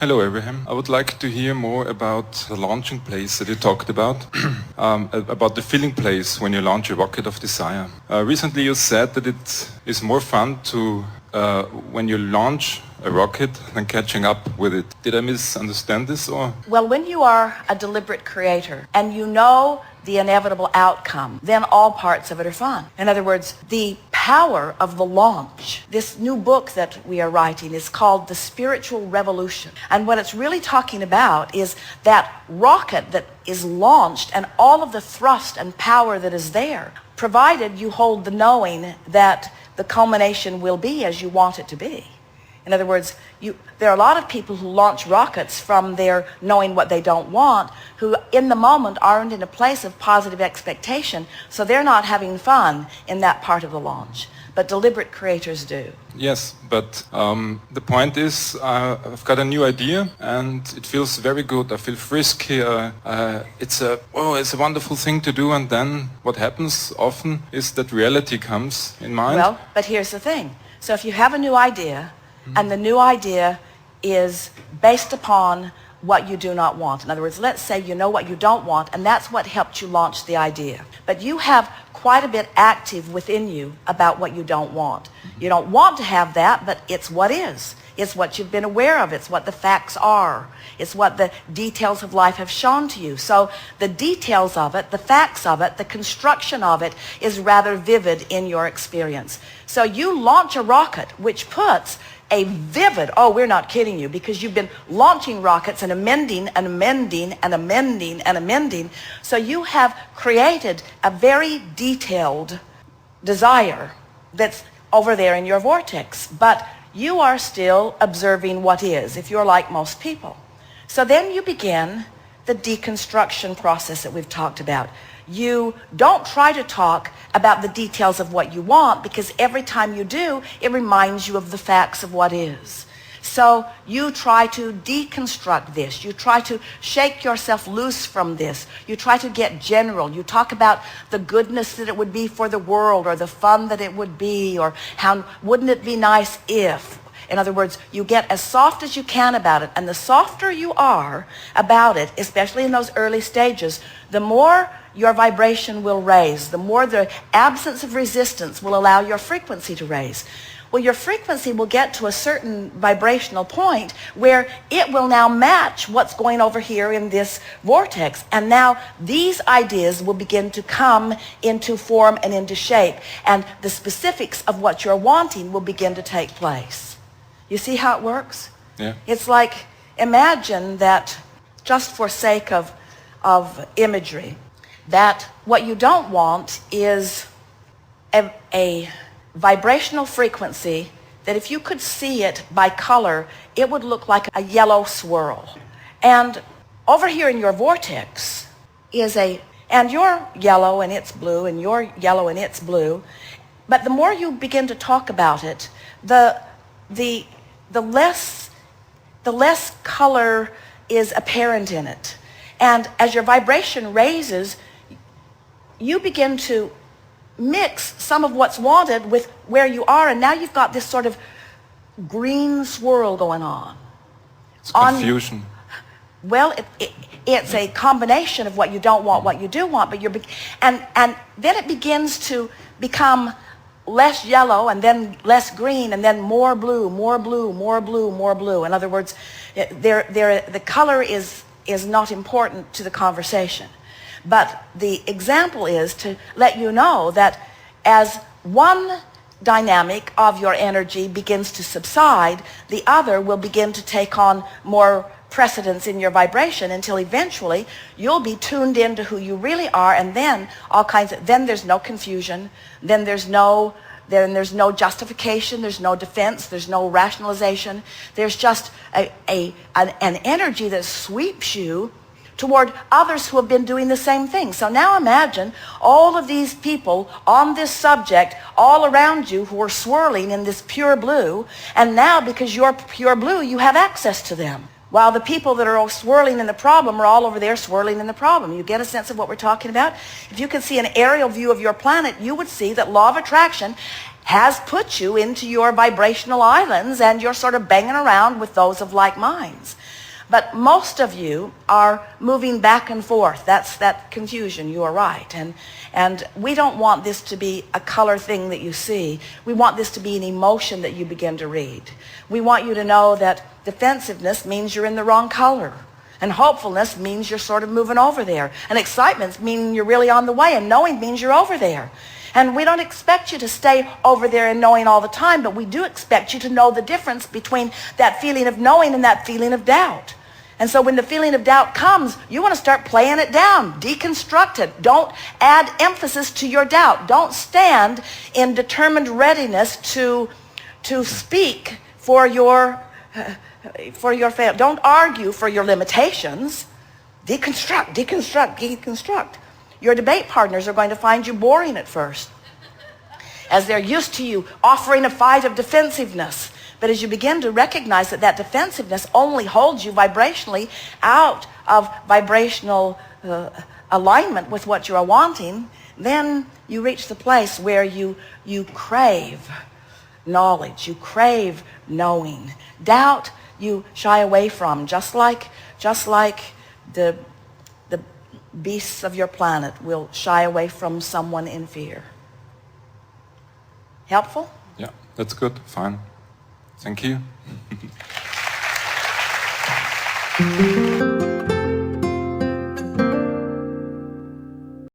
Hello, Abraham. I would like to hear more about the launching place that you talked about, about the filling place when you launch a rocket of desire. Recently you said that it is more fun to when you launch a rocket than catching up with it. Did I misunderstand this or? Well, when you are a deliberate creator and you know the inevitable outcome, then all parts of it are fun. In other words, the power of the launch. This new book that we are writing is called The Spiritual Revolution. And what it's really talking about is that rocket that is launched and all of the thrust and power that is there, provided you hold the knowing that the culmination will be as you want it to be. In other words, there are a lot of people who launch rockets from their knowing what they don't want, who in the moment aren't in a place of positive expectation, so they're not having fun in that part of the launch. But deliberate creators do. Yes, but the point is I've got a new idea and it feels very good. I feel frisky. It's a wonderful thing to do, and then what happens often is that reality comes in mind. Well, but here's the thing. So if you have a new idea, and the new idea is based upon what you do not want. In other words, let's say you know what you don't want, and that's what helped you launch the idea. But you have quite a bit active within you about what you don't want. You don't want to have that, but it's what is. It's what you've been aware of. It's what the facts are. It's what the details of life have shown to you. So the details of it, the facts of it, the construction of it is rather vivid in your experience. So you launch a rocket which puts a vivid, oh, we're not kidding you, because you've been launching rockets and amending and amending and amending and amending. So you have created a very detailed desire that's over there in your vortex. But you are still observing what is, if you're like most people. So then you begin the deconstruction process that we've talked about. You don't try to talk about the details of what you want, because every time you do, it reminds you of the facts of what is. So you try to deconstruct this. You try to shake yourself loose from this. You try to get general. You talk about the goodness that it would be for the world, or the fun that it would be, or how wouldn't it be nice if. In other words, you get as soft as you can about it. And the softer you are about it, especially in those early stages, the more your vibration will raise. The more the absence of resistance will allow your frequency to raise. Well, your frequency will get to a certain vibrational point where it will now match what's going over here in this vortex. And now these ideas will begin to come into form and into shape. And the specifics of what you're wanting will begin to take place. You see how it works? Yeah. It's like, imagine that, just for sake of imagery, that what you don't want is a vibrational frequency that if you could see it by color, it would look like a yellow swirl. And over here in your vortex is and you're yellow and it's blue, and you're yellow and it's blue. But the more you begin to talk about it, the less color is apparent in it. And as your vibration raises, you begin to mix some of what's wanted with where you are, and now you've got this sort of green swirl going on. It's confusion. Well, it's a combination of what you don't want, what you do want, but and then it begins to become less yellow, and then less green, and then more blue, more blue, more blue, more blue. In other words, the color is not important to the conversation. But the example is to let you know that as one dynamic of your energy begins to subside, the other will begin to take on more precedence in your vibration, until eventually you'll be tuned into who you really are, and then then there's no confusion, then there's no justification, there's no defense, there's no rationalization. There's just an energy that sweeps you toward others who have been doing the same thing. So now imagine all of these people on this subject all around you who are swirling in this pure blue, and now because you're pure blue, you have access to them. While the people that are all swirling in the problem are all over there swirling in the problem. You get a sense of what we're talking about? If you could see an aerial view of your planet, you would see that law of attraction has put you into your vibrational islands, and you're sort of banging around with those of like minds. But most of you are moving back and forth. That's that confusion. You are right. And we don't want this to be a color thing that you see. We want this to be an emotion that you begin to read. We want you to know that defensiveness means you're in the wrong color. And hopefulness means you're sort of moving over there. And excitement means you're really on the way. And knowing means you're over there. And we don't expect you to stay over there and knowing all the time, but we do expect you to know the difference between that feeling of knowing and that feeling of doubt. And so when the feeling of doubt comes, you want to start playing it down, deconstruct it. Don't add emphasis to your doubt. Don't stand in determined readiness to speak for your fail. Don't argue for your limitations. Deconstruct, deconstruct, deconstruct. Your debate partners are going to find you boring at first, as they're used to you offering a fight of defensiveness. But as you begin to recognize that that defensiveness only holds you vibrationally out of vibrational alignment with what you are wanting, then you reach the place where you crave knowledge, you crave knowing. Doubt you shy away from, just like the beasts of your planet will shy away from someone in fear. Helpful? Yeah, that's good. Fine. Thank you.